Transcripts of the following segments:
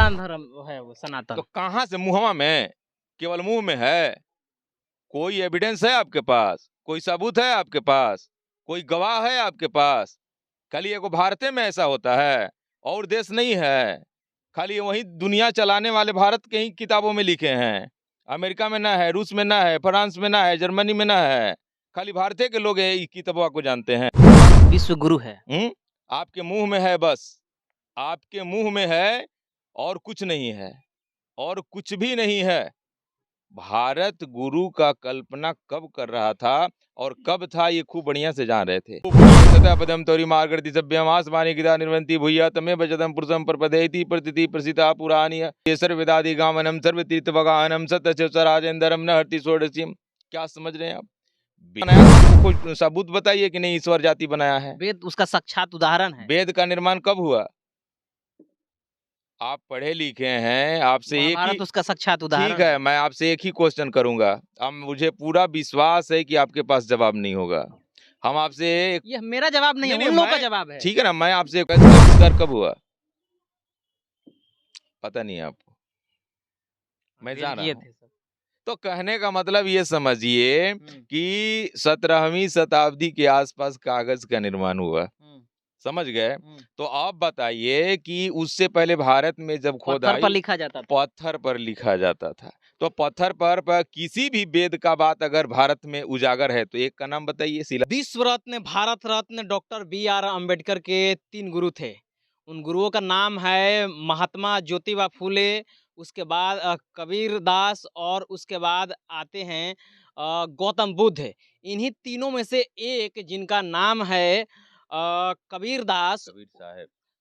सनातन धर्म है, वो तो सनातन। कहाँ से? मुहवा में? केवल मुंह में है? कोई एविडेंस है आपके पास? कोई सबूत है आपके पास? कोई गवाह है आपके पास? खाली एगो भारत में ऐसा होता है, और देश नहीं है। खाली वही दुनिया चलाने वाले भारत के ही किताबों में लिखे हैं। अमेरिका में ना है, रूस में ना है, फ्रांस में ना है, जर्मनी में ना है। खाली भारतीय के लोग इस किताबों को जानते हैं। विश्व गुरु है। आपके मुंह में है, बस आपके मुंह में है, और कुछ नहीं है, और कुछ भी नहीं है। भारत गुरु का कल्पना कब कर रहा था और कब था, ये खूब बढ़िया से जान रहे थे। तथा पदम तोरी मार्गति सभ्यम आसमानी गिदा निर्वंती भूया तमे बजदम पुरुषम प्रपदेति प्रतिति प्रसिता पुराणी केसर वेदादि गामनम सर्व तीर्थ वगानम सत्यराजेंद्रम न हरति षोडशीम। क्या समझ रहे हैं आप? बनाया, कोई सबूत बताइए कि नहीं ईश्वर जाति बनाया है। वेद उसका साक्षात उदाहरण है। वेद का निर्माण कब हुआ? आप पढ़े लिखे हैं, आपसे एक ही, महाभारत उसका साक्षात उदाहरण ठीक है, मैं आपसे एक ही क्वेश्चन करूंगा। अब मुझे पूरा विश्वास है कि आपके पास जवाब नहीं होगा। हम आपसे ये मेरा जवाब नहीं है, नहीं, उन लोगों का मैं, जवाब है। ठीक है ना, मैं आपसे आविष्कार कब हुआ पता नहीं है आपको, मैं वेद जान रहा किए हूँ। थे सब। तो कहने का मतलब ये समझिए कि 17वीं शताब्दी के आसपास कागज का निर्माण हुआ। समझ गए? तो आप बताइए कि उससे पहले भारत में जब पत्थर खोदाई, पर लिखा जाता था। पत्थर पर लिखा जाता था। तो पत्थर पर किसी भी वेद का बात अगर भारत में उजागर है तो एक का नाम बताइए। शिला। विश्व रत्न, भारत रत्न डॉक्टर BR अम्बेडकर के 3 गुरु थे। उन गुरुओं का नाम है महात्मा ज्योतिबा फूले, उसके बाद कबीर दास, और उसके बाद आते हैं गौतम बुद्ध। इन्हीं तीनों में से एक जिनका नाम है कबीर दास,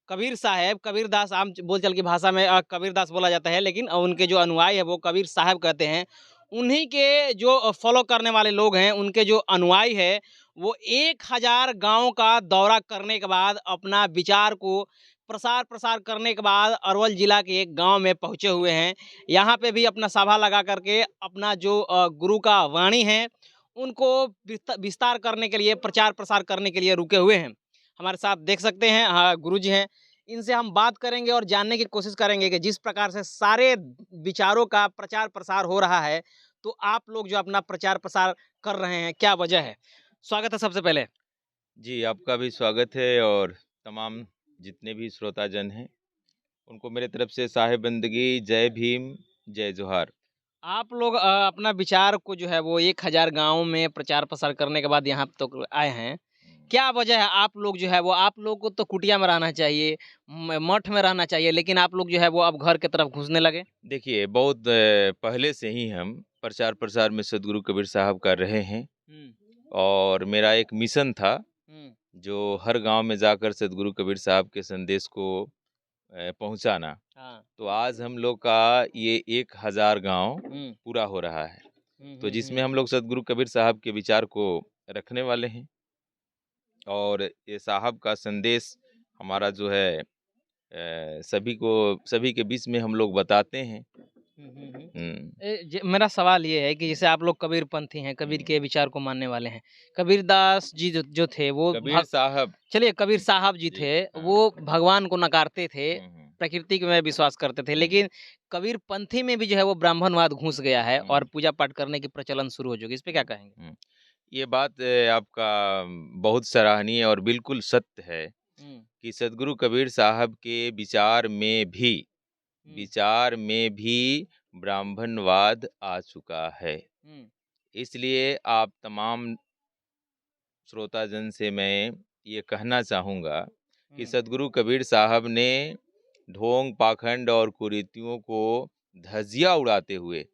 कबीर साहब, कबीर दास आम बोलचाल की भाषा में कबीर दास बोला जाता है, लेकिन उनके जो अनुयायी है वो कबीर साहब कहते हैं। उन्हीं के जो फॉलो करने वाले लोग हैं, उनके जो अनुयायी है, वो 1000 गांव का दौरा करने के बाद अपना विचार को प्रसार करने के बाद अरवल जिला के एक गांव में पहुंचे हुए हैं। यहाँ पे भी अपना सभा लगा करके अपना जो गुरु का वाणी है उनको विस्तार करने के लिए, प्रचार प्रसार करने के लिए रुके हुए हैं। हमारे साथ देख सकते हैं हाँ गुरु जी हैं। इनसे हम बात करेंगे और जानने की कोशिश करेंगे कि जिस प्रकार से सारे विचारों का प्रचार प्रसार हो रहा है, तो आप लोग जो अपना प्रचार प्रसार कर रहे हैं, क्या वजह है? स्वागत है सबसे पहले। जी, आपका भी स्वागत है, और तमाम जितने भी श्रोताजन हैं उनको मेरे तरफ से साहिब बंदगी, जय भीम, जय जोहार। आप लोग अपना विचार को जो है वो 1000 गाँव में प्रचार प्रसार करने के बाद यहाँ तक आए हैं। क्या वजह है? आप लोग जो है वो, आप लोग को तो कुटिया में रहना चाहिए, मठ में रहना चाहिए, लेकिन आप लोग जो है वो अब घर की तरफ घुसने लगे। देखिए, बहुत पहले से ही हम प्रचार प्रसार में सदगुरु कबीर साहब कर रहे हैं, और मेरा एक मिशन था जो हर गांव में जाकर सदगुरु कबीर साहब के संदेश को पहुंचाना। तो आज हम लोग का ये 1000 गांव पूरा हो रहा है, तो जिसमें हम लोग सदगुरु कबीर साहब के विचार को रखने वाले हैं, और ये साहब का संदेश हमारा जो है सभी के बीच में हम लोग बताते हैं। मेरा सवाल ये है कि जैसे आप लोग कबीर पंथी हैं, कबीर के विचार को मानने वाले हैं। कबीर दास जी जो थे वो कबीर साहब, चलिए कबीर साहब जी थे, वो भगवान को नकारते थे, प्रकृति में विश्वास करते थे, लेकिन कबीर पंथी में भी जो है वो ब्राह्मणवाद घुस गया है और पूजा पाठ करने की प्रचलन शुरू हो चुकी है। इस पे क्या कहेंगे? ये बात आपका बहुत सराहनीय और बिल्कुल सत्य है कि सदगुरु कबीर साहब के विचार में भी ब्राह्मणवाद आ चुका है। इसलिए आप तमाम श्रोताजन से मैं ये कहना चाहूँगा कि सदगुरु कबीर साहब ने ढोंग, पाखंड और कुरीतियों को धज्जियां उड़ाते हुए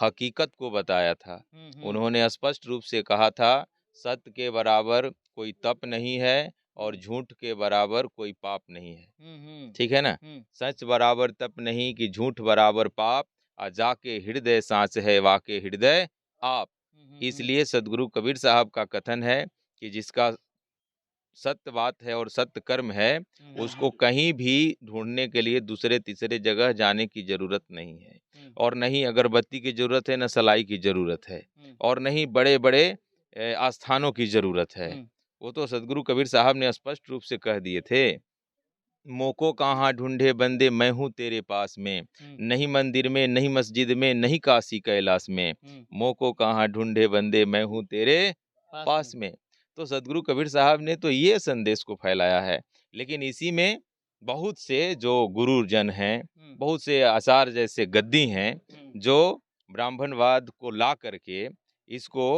हकीकत को बताया था। उन्होंने स्पष्ट रूप से कहा था, सत्य के बराबर कोई तप नहीं है और झूठ के बराबर कोई पाप नहीं है। ठीक है ना? सच बराबर तप नहीं कि झूठ बराबर पाप, आ जाके हृदय सांच है वाके हृदय आप। इसलिए सदगुरु कबीर साहब का कथन है कि जिसका सत्य बात है और सत्य कर्म है, उसको कहीं भी ढूंढने के लिए दूसरे तीसरे जगह जाने की जरूरत नहीं है, और नहीं अगरबत्ती की जरूरत है, न सलाई की जरूरत है, और नहीं बड़े बड़े आस्थानों की जरूरत है। वो तो सदगुरु कबीर साहब ने स्पष्ट रूप से कह दिए थे मोको कहाँ ढूंढे बंदे मैं हूँ तेरे पास में, नहीं मंदिर में नहीं मस्जिद में नहीं काशी कैलाश में, मोको कहाँ ढूंढे बंदे मैं हूँ तेरे पास में। तो सदगुरु कबीर साहब ने तो ये संदेश को फैलाया है। लेकिन इसी में बहुत से जो गुरुजन हैं, बहुत से आचार्य जैसे गद्दी हैं, जो ब्राह्मणवाद को ला करके इसको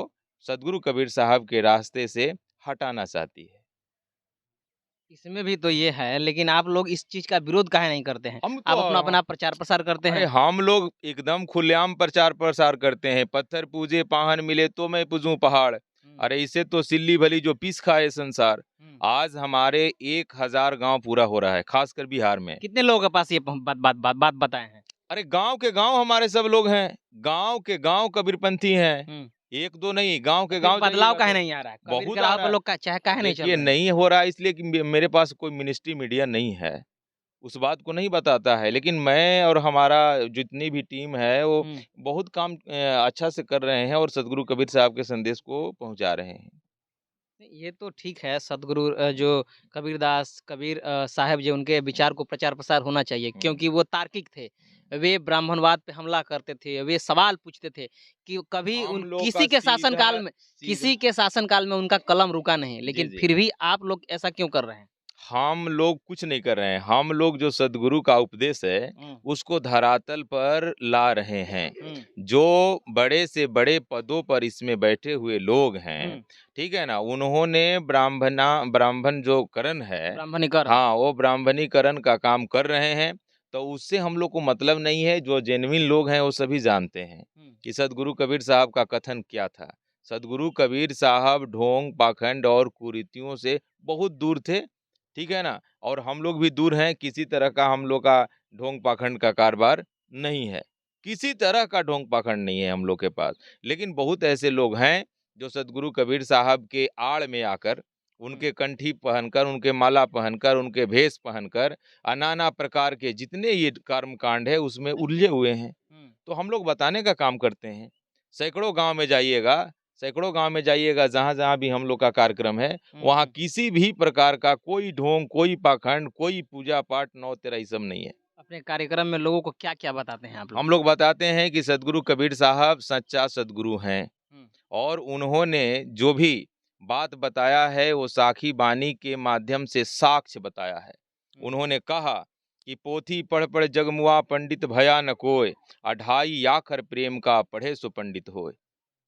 सदगुरु कबीर साहब के रास्ते से हटाना चाहती है। इसमें भी तो ये है, लेकिन आप लोग इस चीज का विरोध काहे नहीं करते हैं? हम आप अपना तो अपना प्रचार प्रसार करते अरे हैं। हम लोग एकदम खुलेआम प्रचार प्रसार करते हैं। पत्थर पूजे पाहन मिले तो मैं पूजूं पहाड़। अरे इसे तो सिल्ली भली जो पीस खाए संसार। आज हमारे 1000 गांव पूरा हो रहा है, खासकर बिहार में। कितने लोगों के पास ये बात बताए हैं? अरे गांव के गांव हमारे सब लोग हैं, गांव के गांव कबीरपंथी हैं। एक दो नहीं, गांव के फिर गांव बदलाव जाइएगा काहे तो नहीं आ रहा है? कबीर बहुत के आ राह रहा पे है। लोग का चाहे काहे नहीं चल देखिए रहे हैं? नहीं हो रहा है इसलिए कि मेरे पास कोई मिनिस्ट्री मीडिया नहीं है, उस बात को नहीं बताता है। लेकिन मैं और हमारा जितनी भी टीम है वो बहुत काम अच्छा से कर रहे हैं और सदगुरु कबीर साहब के संदेश को पहुंचा रहे हैं। ये तो ठीक है, सदगुरु जो कबीरदास कबीर साहब जी, उनके विचार को प्रचार प्रसार होना चाहिए, क्योंकि वो तार्किक थे। वे ब्राह्मणवाद पे हमला करते थे, वे सवाल पूछते थे कि कभी हम उन लोग किसी का के शासन काल में सीधा उनका कलम रुका नहीं, जी लेकिन जी फिर भी आप लोग ऐसा क्यों कर रहे हैं? हम लोग कुछ नहीं कर रहे हैं। हम लोग जो सदगुरु का उपदेश है उसको धरातल पर ला रहे हैं। जो बड़े से बड़े पदों पर इसमें बैठे हुए लोग हैं, ठीक है ना, उन्होंने ब्राह्मण जो करण है, ब्राह्मणीकरण। हाँ, वो ब्राह्मणीकरण का काम कर रहे हैं। तो उससे हम लोग को मतलब नहीं है। जो जेन्युइन लोग हैं वो सभी जानते हैं कि सदगुरु कबीर साहब का कथन क्या था। सदगुरु कबीर साहब ढोंग पाखंड और कुरीतियों से बहुत दूर थे, ठीक है ना, और हम लोग भी दूर हैं। किसी तरह का हम लोग का ढोंग पाखंड का कारोबार नहीं है, किसी तरह का ढोंग पाखंड नहीं है हम लोग के पास। लेकिन बहुत ऐसे लोग हैं जो सदगुरु कबीर साहब के आड़ में आकर, उनके कंठी पहनकर, उनके माला पहनकर, उनके भेष पहनकर नाना प्रकार के जितने ये कर्म कांड है उसमें उलझे हुए हैं। तो हम लोग बताने का काम करते हैं। सैकड़ों गांव में जाइएगा, सैकड़ों गांव में जाइएगा, जहां जहां भी हम लोग का कार्यक्रम है, वहां किसी भी प्रकार का कोई ढोंग, कोई पाखंड, कोई पूजा पाठ नौ तेरह ये सब नहीं है। अपने कार्यक्रम में लोगों को क्या क्या बताते हैं आप लोग? हम लोग बताते हैं कि सदगुरु कबीर साहब सच्चा सदगुरु हैं और उन्होंने जो भी बात बताया है वो साखी बानी के माध्यम से साक्ष्य बताया है। उन्होंने कहा कि पोथी पढ़ पढ़ जगमुआ पंडित भया न कोय, 2.5 आखर प्रेम का पढ़े सो पंडित होय।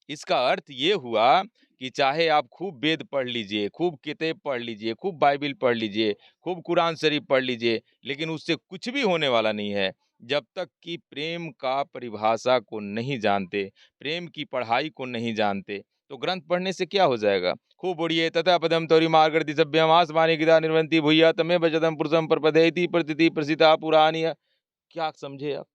इसका अर्थ ये हुआ कि चाहे आप खूब वेद पढ़ लीजिए, खूब किताब पढ़ लीजिए, खूब बाइबिल पढ़ लीजिए, खूब कुरान शरीफ पढ़ लीजिए, लेकिन उससे कुछ भी होने वाला नहीं है जब तक कि प्रेम का परिभाषा को नहीं जानते, प्रेम की पढ़ाई को नहीं जानते। तो ग्रंथ पढ़ने से क्या हो जाएगा? खूब उड़िए तथा पदम तोरी मार्गति सभ्यम आसमानी गिदा निर्वंती भूया तमे भजतम पुरुषम प्रपदेति प्रतिति प्रसिता पुरानी। क्या समझे आप?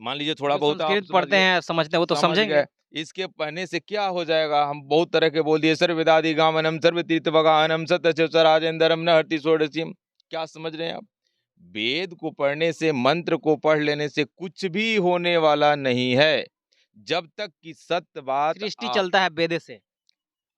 मान लीजिए थोड़ा जो बहुत आप संस्कृत समझ पढ़ते गए, हैं, समझते हैं, वो तो समझ समझेंगे। गए। इसके पढ़ने से क्या हो जाएगा? हम बहुत तरह के बोल दिए, सर्ववेदादि गामनम सर्व तीर्थ भगानम सत्य राजेंद्रम न हरति षोडशीम। क्या समझ रहे हैं आप? वेद को पढ़ने से, मंत्र को पढ़ लेने से कुछ भी होने वाला नहीं है जब तक कि सत्य बात सृष्टि चलता है वेदे से,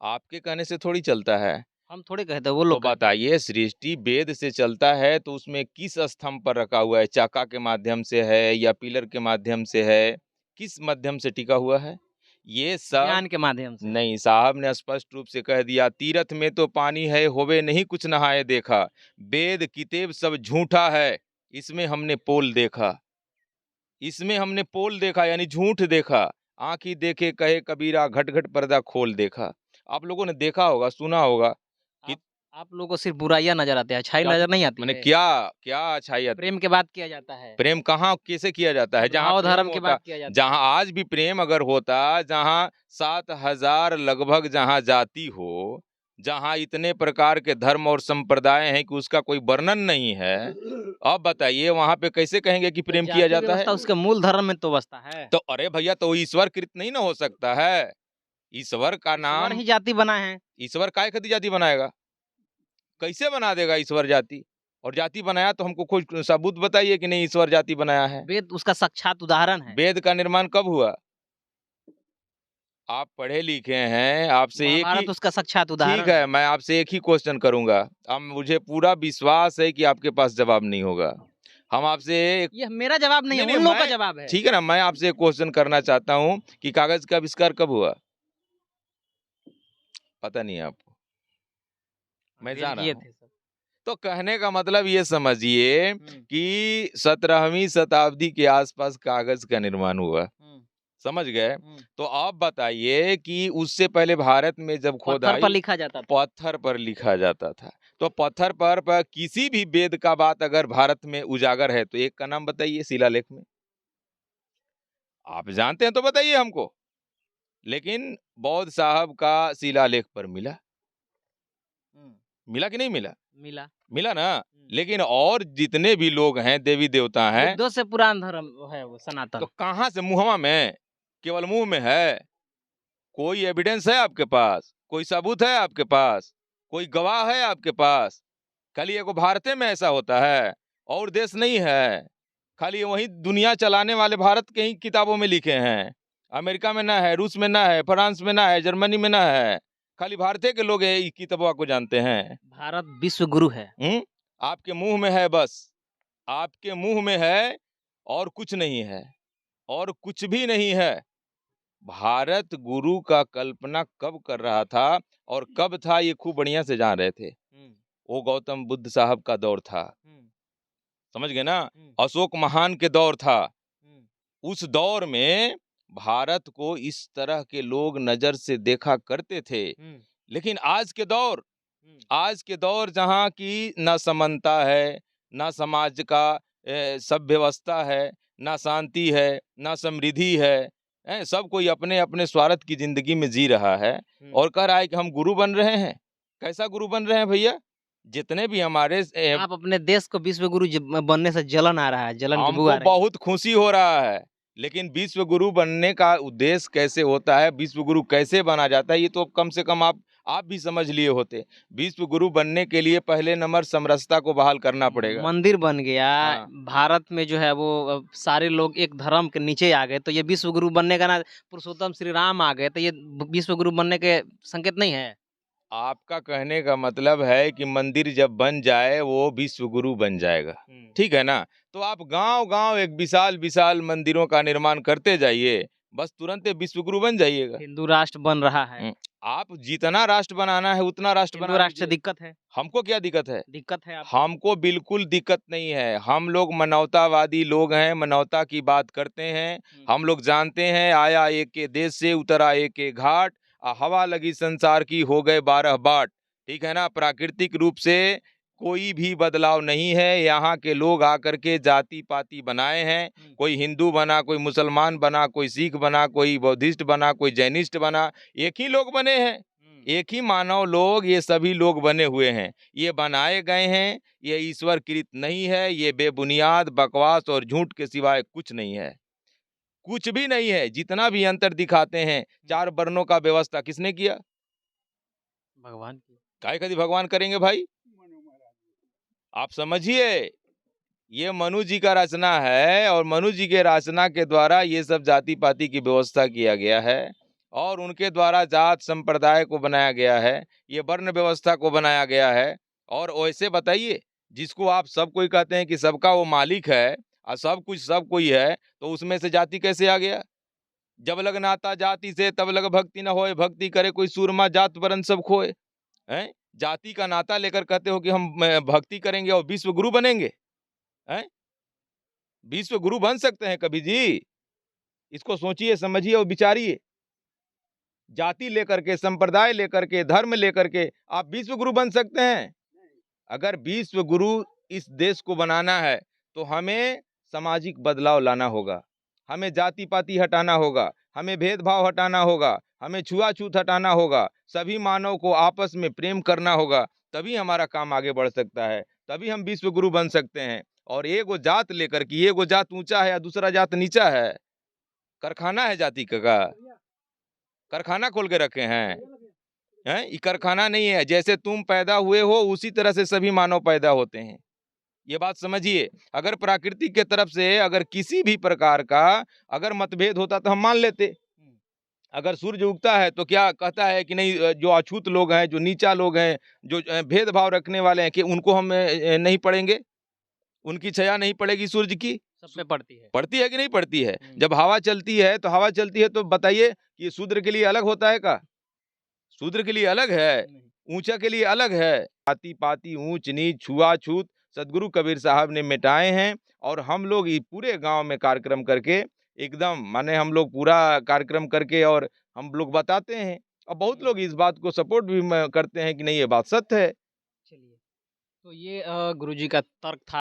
आपके कहने से थोड़ी चलता है। हम थोड़े कहते हैं, वो तो लोग कहते हैं। बताइए, सृष्टि वेद से चलता है तो उसमें किस स्तंभ पर रखा हुआ है? चाका के माध्यम से है या पिलर के माध्यम से है? किस माध्यम से टिका हुआ है? ये सब ज्ञान के माध्यम से। नहीं, साहब ने स्पष्ट रूप से कह दिया, तीरथ में तो पानी है होवे नहीं कुछ नहाए देखा, वेद किताब सब झूठा है, इसमें हमने पोल देखा। इसमें हमने पोल देखा यानी झूठ देखा। आंखी देखे कहे कबीरा, घट घट पर्दा खोल देखा। आप लोगों ने देखा होगा, सुना होगा कि आप लोगों को सिर्फ बुराइयां नजर आती है, अच्छाई नजर नहीं आती मैंने है। क्या क्या अच्छाई आती? प्रेम के बात किया जाता है, प्रेम कहाँ कैसे किया जाता है? जहाँ भाव प्रेम धर्म के होता, बात किया जाता जहाँ है। आज भी प्रेम अगर होता, जहाँ 7,000 लगभग जहाँ जाति हो, जहाँ इतने प्रकार के धर्म और संप्रदाय हैं कि उसका कोई वर्णन नहीं है, अब बताइए वहां पे कैसे कहेंगे कि प्रेम किया जाति जाता है? व्यवस्था उसके मूल धर्म में तो बसता है। तो अरे भैया, तो ईश्वर कृत नहीं ना हो सकता है? ईश्वर का ईश्वर नाम, ही जाति बना है। ईश्वर काय खातिर जाति बनाएगा? कैसे बना देगा ईश्वर जाति? और जाति बनाया तो हमको कोई सबूत बताइए कि नहीं ईश्वर जाति बनाया है। वेद उसका साक्षात उदाहरण है। वेद का निर्माण कब हुआ? आप पढ़े लिखे हैं, आपसे एक ही महाभारत उसका साक्षात ठीक उदाहरण है, है। मैं आपसे एक ही क्वेश्चन करूंगा। अब मुझे पूरा विश्वास है कि आपके पास जवाब नहीं होगा। हम आपसे ये मेरा जवाब नहीं है, नहीं, उन लोगों का मैं जवाब है। ठीक है ना, मैं आपसे एक क्वेश्चन करना चाहता हूँ कि कागज का आविष्कार कब हुआ? पता नहीं है आपको? मैं जान रहा बेल्जिए हूँ। थे सब। तो कहने का मतलब ये समझिए हुँ, कि 17वीं शताब्दी के आसपास कागज का निर्माण हुआ। हुँ, समझ गए? हुँ। तो आप बताइए कि उससे पहले भारत में जब पत्थर पर खोदाई लिखा जाता था। पत्थर पर लिखा जाता था। तो पत्थर पर किसी भी वेद का बात अगर भारत में उजागर है तो एक का नाम बताइए शिलालेख में। आप जानते हैं तो बताइए हमको। लेकिन बौद्ध साहब का शिलालेख पर मिला। हुँ, मिला कि नहीं मिला? मिला। मिला ना? हुँ। लेकिन और जितने भी लोग हैं, देवी देवता हैं, बुद्धों से पुरान धर्म है वो तो सनातन। कहाँ से मुहवा में? केवल मुंह में है? कोई एविडेंस है आपके पास? कोई सबूत है आपके पास? कोई गवाह है आपके पास? खाली एगो भारते में ऐसा होता है और देश नहीं है। खाली वही दुनिया चलाने वाले भारत के ही किताबों में लिखे हैं। अमेरिका में ना है, रूस में ना है, फ्रांस में ना है, जर्मनी में ना है। खाली भारतीय के लोग ये किताबों को जानते हैं। भारत विश्व गुरु है। आपके मुंह में है बस। आपके मुंह में है और कुछ नहीं है। और कुछ भी नहीं है। भारत गुरु का कल्पना कब कर रहा था और कब था ये खूब बढ़िया से जान रहे थे। हुँ, वो गौतम बुद्ध साहब का दौर था। हुँ, समझ गए ना? हुँ, अशोक महान के दौर था। हुँ, उस दौर में भारत को इस तरह के लोग नजर से देखा करते थे। हुँ, लेकिन हुँ, आज के दौर जहाँ की न समानता है, न समाज का सब व्यवस्था है, न शांति है, न समृद्धि है, सब कोई अपने अपने स्वार्थ की जिंदगी में जी रहा है हुँ। और कह रहा है कि हम गुरु बन रहे हैं। कैसा गुरु बन रहे हैं भैया? जितने भी हमारे आप अपने देश को विश्व गुरु बनने से जलन आ रहा है, जलन की बू आ हमको रही है। बहुत खुशी हो रहा है। लेकिन विश्व गुरु बनने का उद्देश्य कैसे होता है, विश्व गुरु कैसे बना जाता है, ये तो कम से कम आप भी समझ लिए होते। विश्व गुरु बनने के लिए पहले नंबर समरसता को बहाल करना पड़ेगा। मंदिर बन गया, हाँ। भारत में जो है वो सारे लोग एक धर्म के नीचे आ गए, तो ये विश्व गुरु बनने का ना पुरुषोत्तम श्री राम आ गए, तो ये विश्व गुरु बनने के संकेत नहीं है? आपका कहने का मतलब है कि मंदिर जब बन जाए वो विश्व गुरु बन जाएगा। हुँ। ठीक है ना? तो आप गांव-गांव एक विशाल-विशाल मंदिरों का निर्माण करते जाइए, बस तुरंत विश्व गुरु बन जाइएगा। हिंदू राष्ट्र बन रहा है। हुँ, आप जितना राष्ट्र बनाना है उतना राष्ट्र हिंदू बना राष्ट्र से लीजिए। दिक्कत है? हमको क्या दिक्कत है? दिक्कत है आपको? हमको बिल्कुल दिक्कत नहीं है। हम लोग मानवतावादी लोग हैं, मानवता की बात करते हैं। हुँ। हम लोग जानते हैं आया एक के देश से उतरा एक के घाट, हवा लगी संसार की हो गए 12 बाट। ठीक है ना? प्राकृतिक रूप से कोई भी बदलाव नहीं है। यहाँ के लोग आकर के जाति-पाति बनाए हैं। हुँ। कोई हिंदू बना, कोई मुसलमान बना, कोई सिख बना, कोई बौद्धिस्ट बना, कोई जैनिस्ट बना। एक ही लोग बने हैं। हुँ। एक ही मानव लोग, ये सभी लोग बने हुए हैं। ये बनाए गए हैं, ये ईश्वर कृत नहीं है, ये बेबुनियाद बकवास और झूठ के सिवाय कुछ नहीं है। कुछ भी नहीं है, जितना भी अंतर दिखाते हैं, 4 वर्णों का व्यवस्था किसने किया? भगवान की। काहे खातिर भगवान करेंगे भाई? आप समझिए, ये मनु जी का रचना है और मनु जी के रचना के द्वारा ये सब जाति-पाति की व्यवस्था किया गया है और उनके द्वारा जात संप्रदाय को बनाया गया है, ये वर्ण व्यवस्था को बनाया गया है। और वैसे बताइए, जिसको आप सब कोई कहते हैं कि सबका वो मालिक है और सब कुछ सब कोई है, तो उसमें से जाति कैसे आ गया? जब लग नाता जाति से तब लग भक्ति न होए, भक्ति करे कोई सूरमा जात वरन सब खोए। हैं? जाति का नाता लेकर कहते हो कि हम भक्ति करेंगे और विश्व गुरु बनेंगे? हैं? विश्व गुरु बन सकते हैं कभी जी? इसको सोचिए, समझिए और विचारिए। जाति लेकर के, संप्रदाय लेकर के, धर्म लेकर के आप विश्व गुरु बन सकते हैं? अगर विश्व गुरु इस देश को बनाना है, तो हमें सामाजिक बदलाव लाना होगा। हमें जाति-पाति हटाना होगा, हमें भेदभाव हटाना होगा, हमें छुआ-छूत हटाना होगा, सभी मानव को आपस में प्रेम करना होगा, तभी हमारा काम आगे बढ़ सकता है, तभी हम विश्व गुरु बन सकते हैं। और एगो जात लेकर के, एगो जात ऊँचा है या दूसरा जात नीचा है, कारखाना है जाति का? कारखाना खोल के रखे हैं? हैं? ये कारखाना नहीं है, जैसे तुम पैदा हुए हो उसी तरह से सभी मानव पैदा होते हैं। ये बात समझिए। अगर प्रकृति के तरफ से अगर किसी भी प्रकार का अगर मतभेद होता तो हम मान लेते, अगर सूर्य उगता है तो क्या कहता है कि नहीं, जो अछूत लोग हैं, जो नीचा लोग हैं, जो भेदभाव रखने वाले हैं, कि उनको हम नहीं पढ़ेंगे, उनकी छाया नहीं पड़ेगी सूरज की? सब पे पड़ती है। पड़ती है कि नहीं पड़ती है? हम्म। जब हवा चलती है तो हवा चलती है, तो बताइए कि शूद्र के लिए अलग होता है का? शूद्र के लिए अलग है, नहीं। ऊंचा के लिए अलग है। जाति पाति, ऊंच नीच, छुआछूत सदगुरु कबीर साहब ने मिटाए हैं। और हम लोग ये पूरे गांव में कार्यक्रम करके, एकदम माने हम लोग पूरा कार्यक्रम करके और हम लोग बताते हैं, और बहुत लोग इस बात को सपोर्ट भी करते हैं कि नहीं, ये बात सत्य है। चलिए, तो ये गुरुजी का तर्क था।